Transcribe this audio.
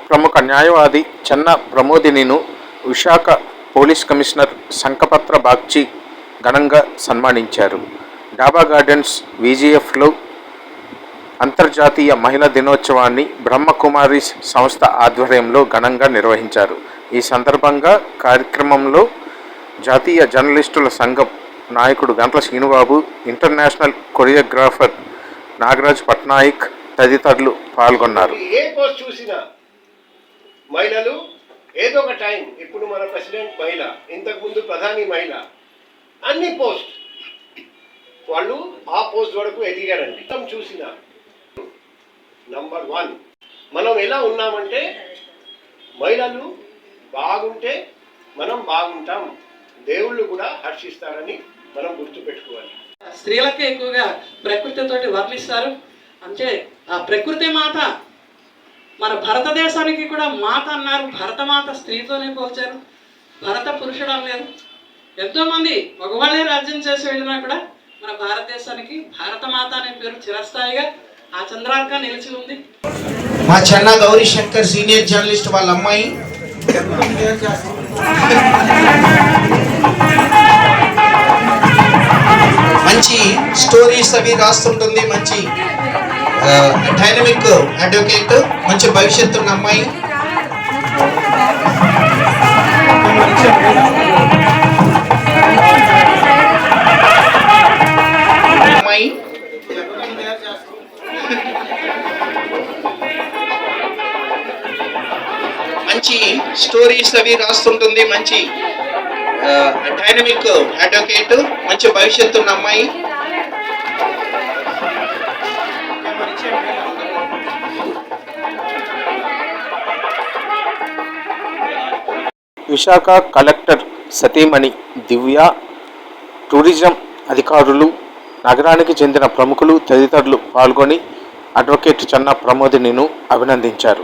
ప్రముఖ న్యాయవాది చెన్న ప్రమోదినిను Visakha police commissioner శంఖపత్ర Bagchi ఘనంగా సన్మానించారు. డాబా గార్డెన్స్ విజిఎఫ్లో అంతర్జాతీయ మహిళా దినోత్సవాన్ని బ్రహ్మకుమారీస్ సంస్థ ఆధ్వర్యంలో ఘనంగా నిర్వహించారు. ఈ సందర్భంగా కార్యక్రమంలో జాతీయ జర్నలిస్టుల సంఘం నాయకుడు గంట్ల శ్రీనుబాబు, ఇంటర్నేషనల్ కొరియోగ్రాఫర్ నాగరాజ్ పట్నాయక్ తదితరులు పాల్గొన్నారు. ఏ పోస్ట్ చూసినా మహిళలు ఏదో ఒక టైం, ఇప్పుడు మన ప్రెసిడెంట్ మహిళ, ఇంతకుముందు ప్రధాని మహిళ, అన్ని పోస్ట్ వాళ్ళు ఆ పోస్ట్ వరకు ఎదిగారండి. చూసిన నంబర్ 1 మనం ఎలా ఉన్నామంటే మహిళలు బాగుంటే మనం బాగుంటాం, దేవుళ్ళు కూడా హర్షిస్తారని మనం గుర్తుపెట్టుకోవాలి. స్త్రీలకే ఎక్కువగా ప్రకృతితోటి వర్ణిస్తారు. అంటే ఆ ప్రకృతి మాత మన భారతదేశానికి కూడా మాత అన్నారు. భరతమాత స్త్రీతోనే పోల్చారు, భరత పురుషుడు అనలేదు. ఎంతోమంది మగవాళ్ళే రాజ్యం చేసి వెళ్ళినా కూడా మన భారతదేశానికి భారతమాత అనే పేరు చిరస్థాయిగా ఆ చంద్రార్గా నిలిచి ఉంది. మా చెన్న గౌరీ శంకర్ సీనియర్ జర్నలిస్ట్ వాళ్ళ అమ్మాయి మంచి స్టోరీస్ అవి రాస్తుంటుంది. మంచి డైనమిక్ అడ్వకేట్, మంచి భవిష్యత్తు ఉన్న అమ్మాయి. మంచి స్టోరీస్ అవి రాస్తుంటుంది. మంచి డైనమిక్ అడ్వకేట్, మంచి భవిష్యత్తు ఉన్న అమ్మాయి. విశాఖ కలెక్టర్ సతీమణి దివ్య, టూరిజం అధికారులు, నగరానికి చెందిన ప్రముఖులు తదితరులు పాల్గొని అడ్వకేట్ చెన్న ప్రమోదినిను అభినందించారు.